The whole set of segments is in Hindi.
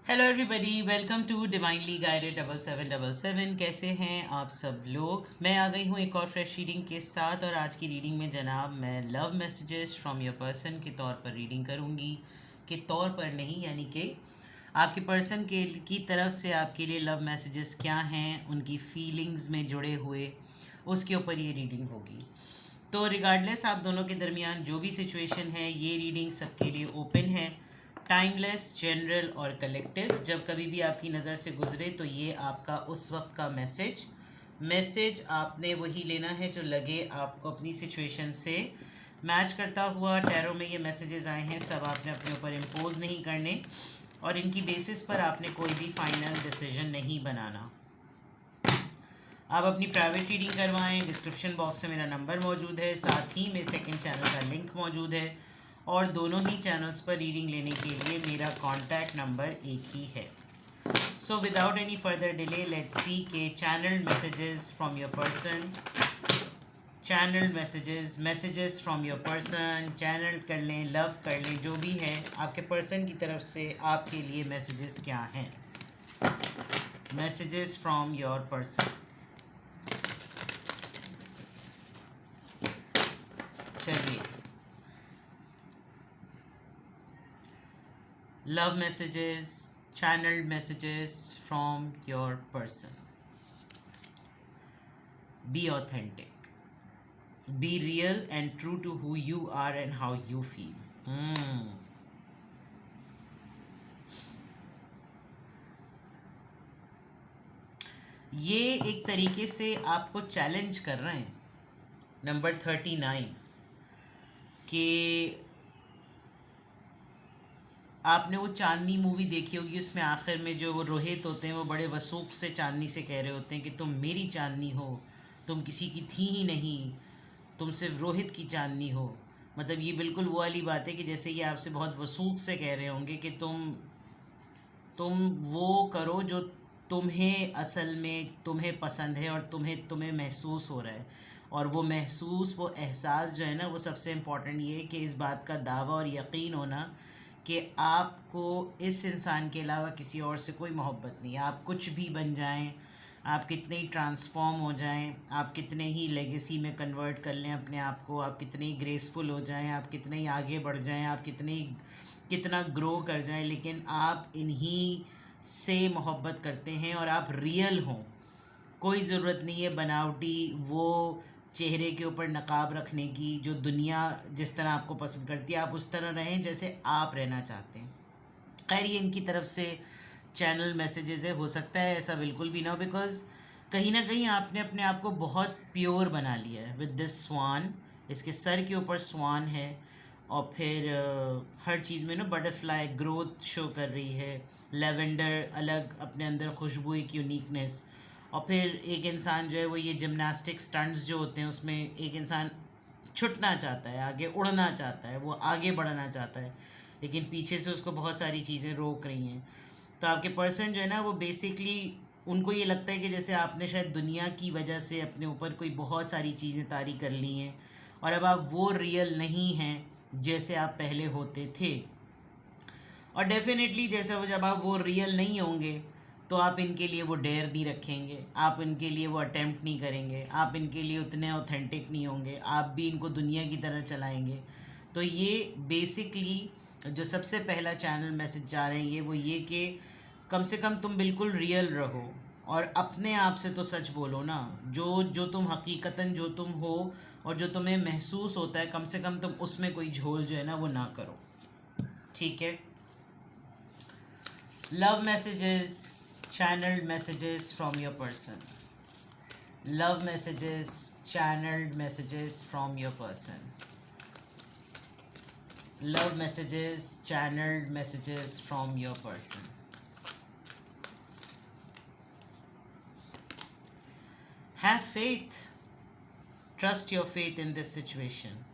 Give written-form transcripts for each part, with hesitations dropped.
Hello everybody, welcome to divinely guided 7777। कैसे हैं आप सब लोग। मैं आ गई हूँ एक और फ्रेश रीडिंग के साथ, और आज की रीडिंग में जनाब मैं love messages from your person के तौर पर रीडिंग करूँगी। के तौर पर नहीं, यानी कि आपके पर्सन के की तरफ से आपके लिए लव मैसेजेस क्या हैं, उनकी फीलिंग्स में जुड़े हुए, उसके ऊपर ये रीडिंग होगी। तो रिगार्डलेस आप दोनों के दरमियान जो भी सिचुएशन है, ये रीडिंग सबके लिए ओपन है। टाइमलेस, जनरल और कलेक्टिव। जब कभी भी आपकी नज़र से गुजरे तो ये आपका उस वक्त का मैसेज आपने वही लेना है जो लगे आपको अपनी सिचुएशन से मैच करता हुआ। टैरो में ये मैसेजेस आए हैं, सब आपने अपने ऊपर इम्पोज नहीं करने, और इनकी बेसिस पर आपने कोई भी फाइनल डिसीजन नहीं बनाना। आप अपनी प्राइवेट रीडिंग करवाएं। डिस्क्रिप्शन बॉक्स में मेरा नंबर मौजूद है, साथ ही में सेकंड चैनल का लिंक मौजूद है, और दोनों ही चैनल्स पर रीडिंग लेने के लिए मेरा कॉन्टैक्ट नंबर एक ही है। So without any further delay let's see के channel messages from your person, channel messages from your person. Channel कर लें, लव कर लें, जो भी है आपके पर्सन की तरफ से आपके लिए मैसेजेस क्या हैं। Messages from your person. चलिए, love messages, channeled messages from your person. Be authentic, be real and true to who you are and how you feel. ये एक तरीके से आपको चैलेंज कर रहे हैं। नंबर 39 कि आपने वो चांदनी मूवी देखी होगी, उसमें आखिर में जो वो रोहित होते हैं वो बड़े वसूख से चांदनी से कह रहे होते हैं कि तुम मेरी चांदनी हो, तुम किसी की थी ही नहीं, तुम सिर्फ रोहित की चांदनी हो। मतलब ये बिल्कुल वो वाली बात है कि जैसे ये आपसे बहुत वसूख से कह रहे होंगे कि तुम वो करो जो तुम्हें असल में तुम्हें पसंद है और तुम्हें महसूस हो रहा है। और वो महसूस, वो एहसास जो है ना, वो सबसे इम्पोर्टेंट ये है कि इस बात का दावा और यकीन होना कि आपको इस इंसान के अलावा किसी और से कोई मोहब्बत नहीं है। आप कुछ भी बन जाएं, आप कितने ही ट्रांसफॉर्म हो जाएं, आप कितने ही लेगेसी में कन्वर्ट कर लें अपने आप को, आप कितने ही ग्रेसफुल हो जाएं, आप कितने ही आगे बढ़ जाएं, आप कितना ग्रो कर जाएं, लेकिन आप इन्हीं से मोहब्बत करते हैं और आप रियल हों। कोई ज़रूरत नहीं है बनावटी वो चेहरे के ऊपर नकाब रखने की। जो दुनिया जिस तरह आपको पसंद करती है, आप उस तरह रहें जैसे आप रहना चाहते हैं। खैर, ये इनकी तरफ से चैनल मैसेजेस है, हो सकता है ऐसा बिल्कुल भी ना हो, बिकॉज कहीं ना कहीं आपने अपने आप को बहुत प्योर बना लिया है विद दिस स्वान। इसके सर के ऊपर स्वान है, और फिर हर चीज़ में ना बटरफ्लाई ग्रोथ शो कर रही है, लेवेंडर अलग अपने अंदर खुशबू, एक यूनिकनेस। और फिर एक इंसान जो है वो ये जिमनास्टिक स्टंट्स जो होते हैं उसमें एक इंसान छुटना चाहता है, आगे उड़ना चाहता है, वो आगे बढ़ना चाहता है, लेकिन पीछे से उसको बहुत सारी चीज़ें रोक रही हैं। तो आपके पर्सन जो है ना, वो बेसिकली उनको ये लगता है कि जैसे आपने शायद दुनिया की वजह से अपने ऊपर कोई बहुत सारी चीज़ें तारी कर ली हैं, और अब आप वो रियल नहीं हैं जैसे आप पहले होते थे। और डेफिनेटली जैसा वो, जब आप वो रियल नहीं होंगे तो आप इनके लिए वो डेयर नहीं रखेंगे, आप इनके लिए वो अटेम्प्ट नहीं करेंगे, आप इनके लिए उतने ऑथेंटिक नहीं होंगे, आप भी इनको दुनिया की तरह चलाएंगे। तो ये बेसिकली जो सबसे पहला चैनल मैसेज जा रहे हैं वो ये कि कम से कम तुम बिल्कुल रियल रहो, और अपने आप से तो सच बोलो ना। जो जो तुम हकीकतन जो तुम हो और जो तुम्हें महसूस होता है, कम से कम तुम उसमें कोई झोल जो है ना वो ना करो। ठीक है। Love messages, channeled messages from your person. Love messages, channeled messages from your person. Love messages, channeled messages from your person. Have faith. Trust your faith in this situation.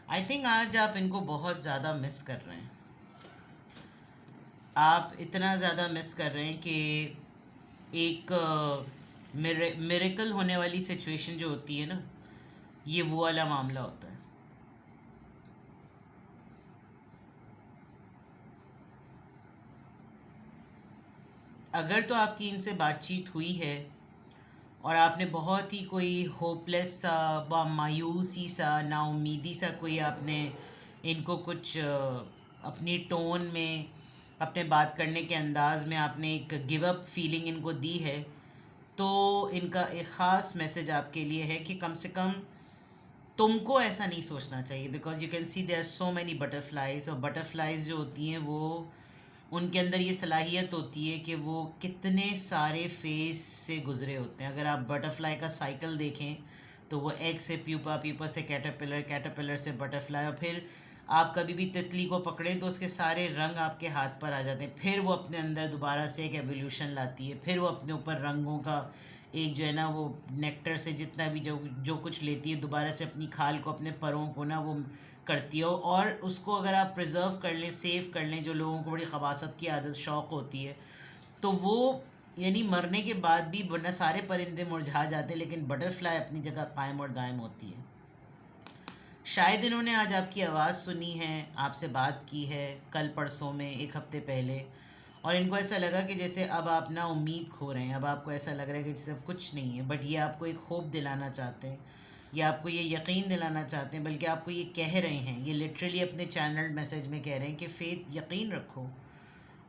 I think आज आप इनको बहुत ज़्यादा मिस कर रहे हैं। आप इतना ज़्यादा मिस कर रहे हैं कि एक मिरेकल होने वाली सिचुएशन जो होती है ना, ये वो वाला मामला होता है। अगर तो आपकी इनसे बातचीत हुई है और आपने बहुत ही कोई होपलेस सा मायूसी सा नाउमीदी सा कोई आपने इनको कुछ अपनी टोन में, अपने बात करने के अंदाज में आपने एक गिव अप फीलिंग इनको दी है, तो इनका एक ख़ास मैसेज आपके लिए है कि कम से कम तुमको ऐसा नहीं सोचना चाहिए, because you can see there are so many butterflies, और बटरफ्लाइज जो होती हैं वो, उनके अंदर ये सलाहियत होती है कि वो कितने सारे फेज से गुजरे होते हैं। अगर आप बटरफ्लाई का साइकिल देखें तो वो एग से प्यूपा, प्यूपा से कैटरपिलर, कैटरपिलर से बटरफ्लाई, और फिर आप कभी भी तितली को पकड़ें तो उसके सारे रंग आपके हाथ पर आ जाते हैं, फिर वो अपने अंदर दोबारा से एक एवोल्यूशन लाती है, फिर वो अपने ऊपर रंगों का एक जो है ना वो नेक्टर से जितना भी जो जो कुछ लेती है, दोबारा से अपनी खाल को, अपने परों को ना वो करती हो, और उसको अगर आप प्रिजर्व कर लें, सेव कर लें, जो लोगों को बड़ी खबासत की आदत शौक़ होती है, तो वो यानी मरने के बाद भी, वरना सारे परिंदे मुरझा जाते हैं लेकिन बटरफ्लाई अपनी जगह कायम और दायम होती है। शायद इन्होंने आज आपकी आवाज़ सुनी है, आपसे बात की है कल परसों में, एक हफ़्ते पहले, और इनको ऐसा लगा कि जैसे अब आप ना उम्मीद खो रहे हैं, अब आपको ऐसा लग रहा है कि जैसे अब कुछ नहीं है, बट ये आपको एक होप दिलाना चाहते हैं, या आपको ये यकीन दिलाना चाहते हैं, बल्कि आपको ये कह रहे हैं, ये लिटरली अपने चैनल मैसेज में कह रहे हैं कि फ़ेथ, यकीन रखो,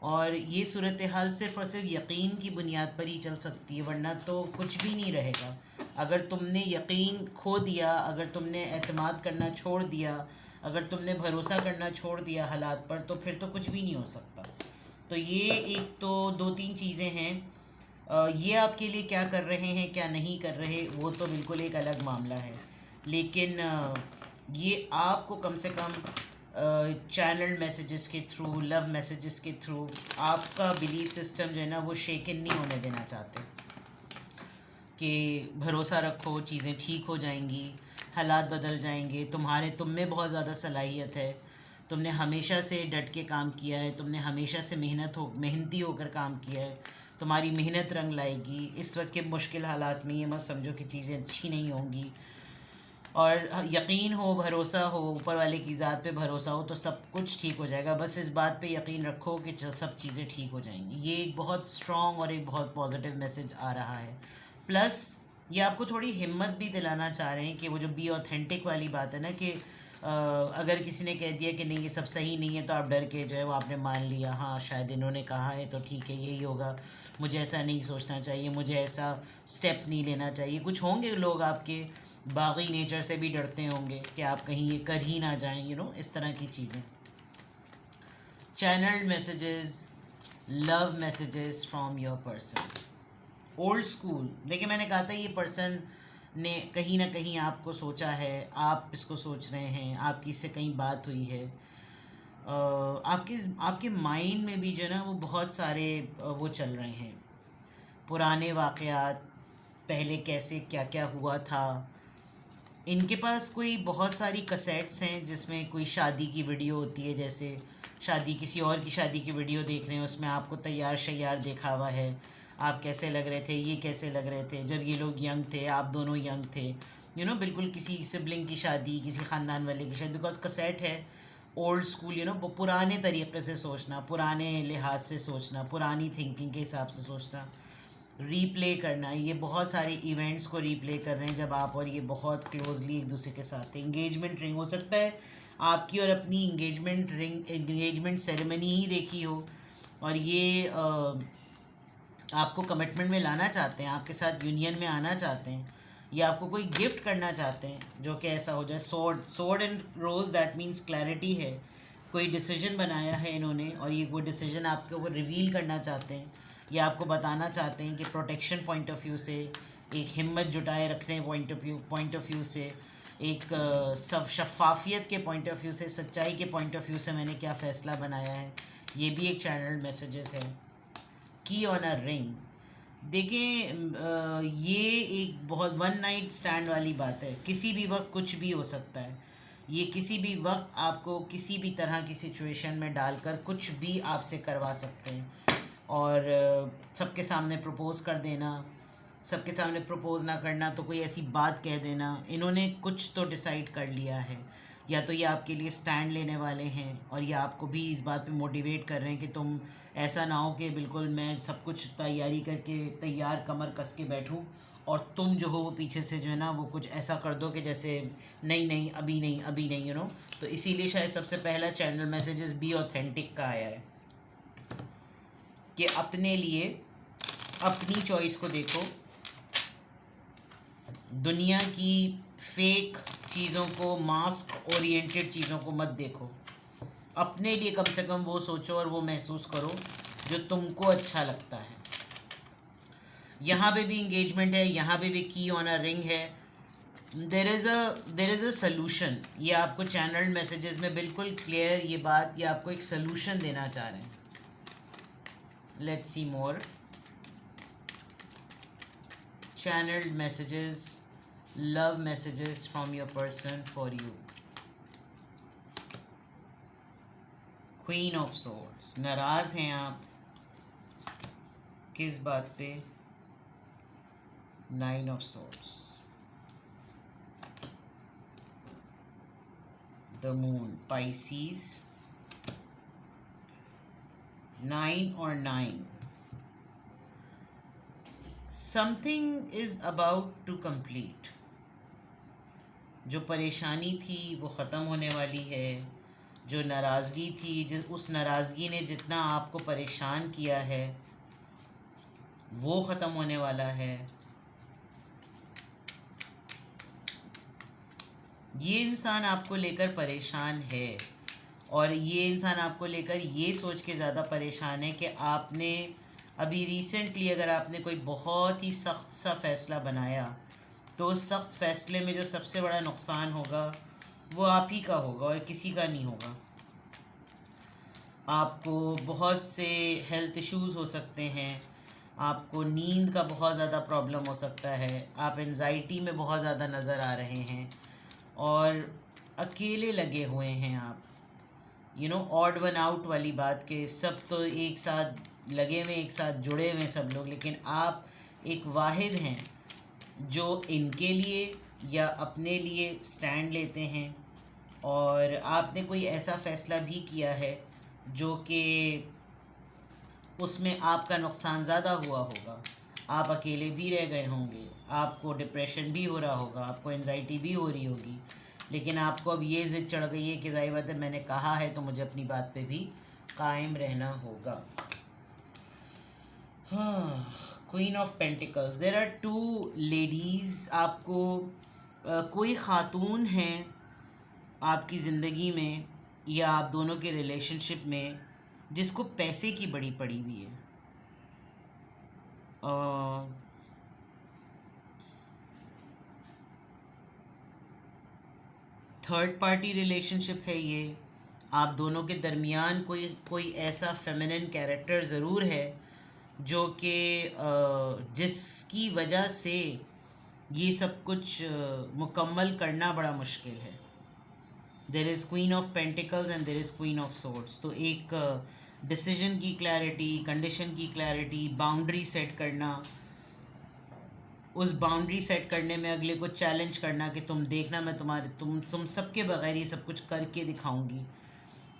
और ये सूरत हाल सिर्फ़ और सिर्फ यकीन की बुनियाद पर ही चल सकती है, वरना तो कुछ भी नहीं रहेगा। अगर तुमने यकीन खो दिया, अगर तुमने एतमाद करना छोड़ दिया, अगर तुमने भरोसा करना छोड़ दिया हालात पर, तो फिर तो कुछ भी नहीं हो सकता। तो ये एक तो दो तीन चीज़ें हैं। ये आपके लिए क्या कर रहे हैं, क्या नहीं कर रहे, वो तो बिल्कुल एक अलग मामला है, लेकिन ये आपको कम से कम चैनल मैसेजेस के थ्रू, लव मैसेजेस के थ्रू आपका बिलीफ सिस्टम जो है ना वो शेकन नहीं होने देना चाहते, कि भरोसा रखो, चीज़ें ठीक हो जाएंगी, हालात बदल जाएंगे, तुम में बहुत ज़्यादा सलाहियत है, तुमने हमेशा से डट के काम किया है, तुमने हमेशा से मेहनती होकर काम किया है, तुम्हारी मेहनत रंग लाएगी। इस वक्त के मुश्किल हालात में ये मत समझो कि चीज़ें अच्छी नहीं होंगी, और यकीन हो, भरोसा हो, ऊपर वाले की ज़ात पे भरोसा हो, तो सब कुछ ठीक हो जाएगा। बस इस बात पे यकीन रखो कि सब चीज़ें ठीक हो जाएंगी। ये एक बहुत स्ट्रॉन्ग और एक बहुत पॉजिटिव मैसेज आ रहा है। प्लस ये आपको थोड़ी हिम्मत भी दिलाना चाह रहे हैं कि वो जो बी ऑथेंटिक वाली बात है ना, कि अगर किसी ने कह दिया कि नहीं ये सब सही नहीं है, तो आप डर के जो है वो आपने मान लिया, हाँ शायद इन्होंने कहा है तो ठीक है यही होगा, मुझे ऐसा नहीं सोचना चाहिए, मुझे ऐसा स्टेप नहीं लेना चाहिए। कुछ होंगे लोग आपके बागी नेचर से भी डरते होंगे कि आप कहीं ये कर ही ना जाएं, इस तरह की चीज़ें। Channelled messages, love messages from your person, old school. देखिए मैंने कहा था ये पर्सन ने कहीं ना कहीं आपको सोचा है, आप इसको सोच रहे हैं, आपकी इससे कहीं बात हुई है, आपके माइंड में भी जो है ना वो बहुत सारे वो चल रहे हैं, पुराने वाक़यात, पहले कैसे क्या क्या हुआ था। इनके पास कोई बहुत सारी कैसेट्स हैं जिसमें कोई शादी की वीडियो होती है, जैसे शादी, किसी और की शादी की वीडियो देख रहे हैं, उसमें आपको तैयार शैयार देखा हुआ है, आप कैसे लग रहे थे, ये कैसे लग रहे थे जब ये लोग यंग थे, आप दोनों यंग थे, बिल्कुल किसी सिबलिंग की शादी, किसी ख़ानदान वाले की शादी, बिकॉज कैसेट है, ओल्ड स्कूल, पुराने तरीके से सोचना, पुराने लिहाज से सोचना, पुरानी थिंकिंग के हिसाब से सोचना, रीप्ले करना। ये बहुत सारे इवेंट्स को रीप्ले कर रहे हैं जब आप और ये बहुत क्लोजली एक दूसरे के साथ थे। इंगेजमेंट रिंग हो सकता है आपकी और अपनी इंगेजमेंट सेरेमनी ही देखी हो, और ये आपको कमिटमेंट में लाना चाहते हैं, आपके साथ यूनियन में आना चाहते हैं, या आपको कोई गिफ्ट करना चाहते हैं जो कि ऐसा हो जाए। Sword and rose, that means clarity है, कोई डिसीजन बनाया है इन्होंने, और ये वो डिसीजन आपके ऊपर रिवील करना चाहते हैं, या आपको बताना चाहते हैं कि प्रोटेक्शन पॉइंट ऑफ व्यू से, एक हिम्मत जुटाए रखने पॉइंट ऑफ व्यू से, एक सब शफाफियत के पॉइंट ऑफ व्यू से, सच्चाई के पॉइंट ऑफ व्यू से मैंने क्या फ़ैसला बनाया है। ये भी एक चैनल मैसेजेस है। की ऑन अ रिंग, देखिए ये एक बहुत वन नाइट स्टैंड वाली बात है, किसी भी वक्त कुछ भी हो सकता है। ये किसी भी वक्त आपको किसी भी तरह की सिचुएशन में डालकर कुछ भी आपसे करवा सकते हैं, और सबके सामने प्रपोज़ कर देना, सबके सामने प्रपोज ना करना, तो कोई ऐसी बात कह देना। इन्होंने कुछ तो डिसाइड कर लिया है, या तो ये आपके लिए स्टैंड लेने वाले हैं और ये आपको भी इस बात पे मोटिवेट कर रहे हैं कि तुम ऐसा ना हो कि बिल्कुल मैं सब कुछ तैयारी करके तैयार कमर कस के बैठूं और तुम जो हो वो पीछे से जो है ना वो कुछ ऐसा कर दो कि जैसे नहीं नहीं अभी नहीं अभी नहीं, तो इसीलिए शायद सबसे पहला चैनल मैसेजेस बी ऑथेंटिक का आया है कि अपने लिए अपनी चॉइस को देखो, दुनिया की फेक चीज़ों को, मास्क ओरिएंटेड चीज़ों को मत देखो। अपने लिए कम से कम वो सोचो और वो महसूस करो जो तुमको अच्छा लगता है। यहाँ पे भी इंगेजमेंट है, यहाँ पे भी की ऑन अ रिंग है। There is a solution. ये आपको चैनल मैसेजेस में बिल्कुल क्लियर ये बात, ये आपको एक सल्यूशन देना चाह रहे हैं। Let's see more channeled messages, love messages from your person for you. Queen of Swords, नाराज हैं आप किस बात पे? Nine of Swords, the Moon, Pisces, 9 or 9. Something is about to complete. जो परेशानी थी वो ख़त्म होने वाली है। जो नाराज़गी थी, उस नाराज़गी ने जितना आपको परेशान किया है वो ख़त्म होने वाला है। ये इंसान आपको लेकर परेशान है और ये इंसान आपको लेकर ये सोच के ज़्यादा परेशान है कि आपने अभी रिसेंटली अगर आपने कोई बहुत ही सख्त सा फ़ैसला बनाया तो उस सख्त फ़ैसले में जो सबसे बड़ा नुकसान होगा वो आप ही का होगा और किसी का नहीं होगा। आपको बहुत से हेल्थ इश्यूज़ हो सकते हैं, आपको नींद का बहुत ज़्यादा प्रॉब्लम हो सकता है, आप एंजाइटी में बहुत ज़्यादा नज़र आ रहे हैं और अकेले लगे हुए हैं आप। ऑड वन आउट वाली बात के सब तो एक साथ लगे हुए, एक साथ जुड़े हुए सब लोग, लेकिन आप एक वाहिद हैं जो इनके लिए या अपने लिए स्टैंड लेते हैं। और आपने कोई ऐसा फ़ैसला भी किया है जो कि उसमें आपका नुकसान ज़्यादा हुआ होगा, आप अकेले भी रह गए होंगे, आपको डिप्रेशन भी हो रहा होगा, आपको एंजाइटी भी हो रही होगी, लेकिन आपको अब ये ज़िद चढ़ गई है कि ज़ाहिर बात है मैंने कहा है तो मुझे अपनी बात पे भी कायम रहना होगा। हाँ, queen of pentacles, there are 2 ladies. आपको कोई ख़ातून हैं आपकी ज़िंदगी में या आप दोनों के रिलेशनशिप में जिसको पैसे की बड़ी पड़ी हुई है। थर्ड पार्टी रिलेशनशिप है ये। आप दोनों के दरमियान कोई ऐसा फेमिनिन कैरेक्टर ज़रूर है जो कि जिसकी वजह से ये सब कुछ मुकम्मल करना बड़ा मुश्किल है। There is queen of pentacles and there is queen of swords. तो एक डिसीजन की क्लैरिटी, कंडीशन की क्लैरिटी, बाउंड्री सेट करना, उस बाउंड्री सेट करने में अगले को चैलेंज करना कि तुम देखना मैं तुम सबके बगैर ये सब कुछ करके दिखाऊंगी।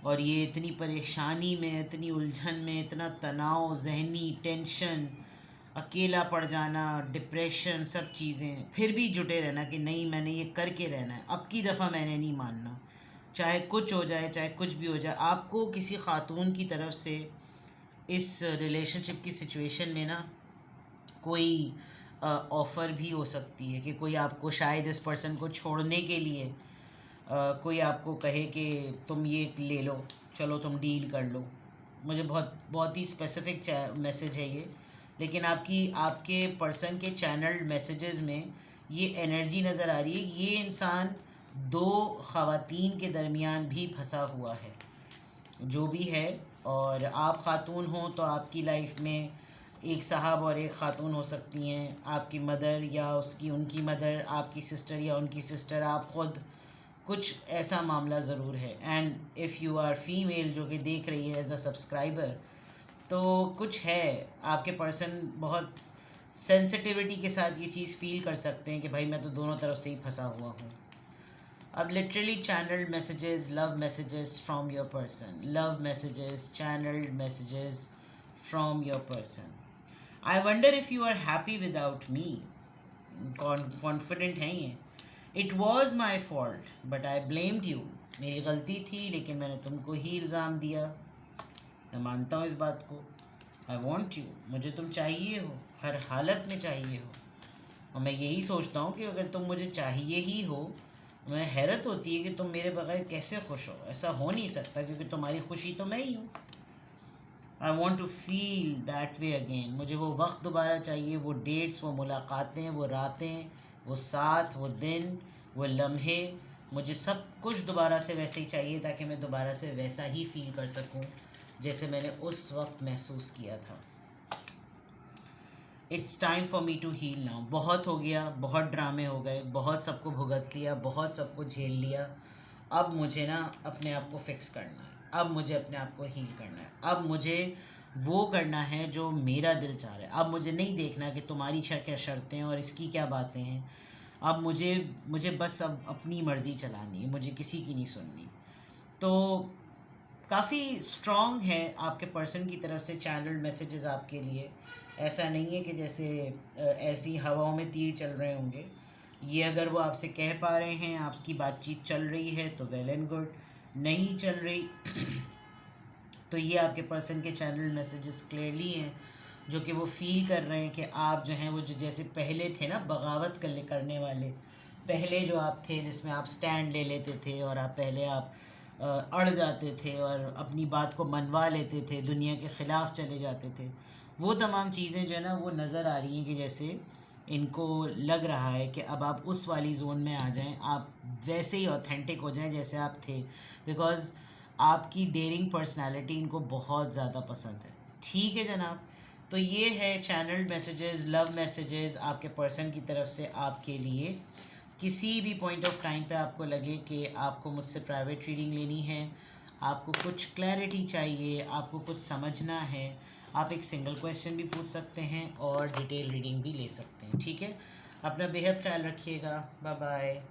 और ये इतनी परेशानी में, इतनी उलझन में, इतना तनाव, जहनी टेंशन, अकेला पड़ जाना, डिप्रेशन, सब चीज़ें, फिर भी जुटे रहना कि नहीं मैंने ये करके रहना है, अब की दफ़ा मैंने नहीं मानना, चाहे कुछ हो जाए, चाहे कुछ भी हो जाए। आपको किसी ख़ातून की तरफ से इस रिलेशनशिप की सिचुएशन में ना कोई ऑफ़र भी हो सकती है कि कोई आपको शायद इस पर्सन को छोड़ने के लिए कोई आपको कहे कि तुम ये ले लो, चलो तुम डील कर लो। मुझे बहुत ही स्पेसिफिक मैसेज है ये, लेकिन आपके पर्सन के चैनल्ड मैसेजेस में ये एनर्जी नज़र आ रही है। ये इंसान 2 ख़वातीन के दरमियान भी फंसा हुआ है जो भी है। और आप ख़ातून हो तो आपकी लाइफ में एक साहब और एक ख़ातून हो सकती हैं, आपकी मदर या उनकी मदर, आपकी सिस्टर या उनकी सिस्टर, आप ख़ुद, कुछ ऐसा मामला ज़रूर है। And if you are female जो कि देख रही है एज अ सब्सक्राइबर, तो कुछ है, आपके पर्सन बहुत सेंसिटिविटी के साथ ये चीज़ फील कर सकते हैं कि भाई मैं तो दोनों तरफ से ही फंसा हुआ हूँ. अब literally channelled messages, love messages from your person, love messages, channelled messages from your person. I wonder if you are happy without me. Confident हैं ये. It was my fault but I blamed you. मेरी गलती थी लेकिन मैंने तुमको ही इल्ज़ाम दिया. मैं मानता हूँ इस बात को. I want you. मुझे तुम चाहिए हो, हर हालत में चाहिए हो. और मैं यही सोचता हूँ कि अगर तुम मुझे चाहिए ही हो, मैं हैरत होती है कि तुम मेरे बगैर कैसे खुश हो. ऐसा हो नहीं सकता क्योंकि तुम्हारी खुशी तो मैं ही हूँ. I want to feel that way again. मुझे वो वक्त दोबारा चाहिए, वो डेट्स, वो मुलाकातें, वो रातें, वो साथ, वो दिन, वो लम्हे. मुझे सब कुछ दोबारा से वैसे ही चाहिए ताकि मैं दोबारा से वैसा ही फील कर सकूं जैसे मैंने उस वक्त महसूस किया था. It's time for me to heal now. बहुत हो गया, बहुत ड्रामे हो गए, बहुत सबको भुगत लिया, बहुत सबको झेल लिया. अब मुझे ना अपने आप को फिक्स करना है. अब मुझे अपने आप को हील करना है. अब मुझे वो करना है जो मेरा दिल चाह रहा है. अब मुझे नहीं देखना कि तुम्हारी क्या शर्तें हैं और इसकी क्या बातें हैं. अब मुझे बस अब अपनी मर्ज़ी चलानी है, मुझे किसी की नहीं सुननी. तो काफ़ी स्ट्रॉन्ग है आपके पर्सन की तरफ से चैनल्ड मैसेजेस आपके लिए. ऐसा नहीं है कि जैसे ऐसी हवाओं में तीर चल रहे होंगे. ये अगर वो आपसे कह पा रहे हैं, आपकी बातचीत चल रही है तो वेल एंड गुड. नहीं चल रही तो ये आपके पर्सन के चैनल मैसेजेस क्लियरली हैं जो कि वो फील कर रहे हैं कि आप जो हैं वो जो जैसे पहले थे ना बगावत करने वाले, पहले जो आप थे जिसमें आप स्टैंड ले लेते थे और आप अड़ जाते थे और अपनी बात को मनवा लेते थे, दुनिया के ख़िलाफ़ चले जाते थे. वो तमाम चीज़ें जो है ना वो नज़र आ रही हैं कि जैसे इनको लग रहा है कि अब आप उस वाली ज़ोन में आ जाएं, आप वैसे ही ऑथेंटिक हो जाएं जैसे आप थे. बिकॉज़ आपकी डेयरिंग पर्सनालिटी इनको बहुत ज़्यादा पसंद है. ठीक है जनाब. तो ये है चैनल्ड मैसेजेस, लव मैसेजेस आपके पर्सन की तरफ से आपके लिए. किसी भी पॉइंट ऑफ टाइम पे आपको लगे कि आपको मुझसे प्राइवेट रीडिंग लेनी है, आपको कुछ क्लैरिटी चाहिए, आपको कुछ समझना है, आप एक सिंगल क्वेश्चन भी पूछ सकते हैं और डिटेल रीडिंग भी ले सकते हैं. ठीक है. अपना बेहद ख्याल रखिएगा. Bye bye.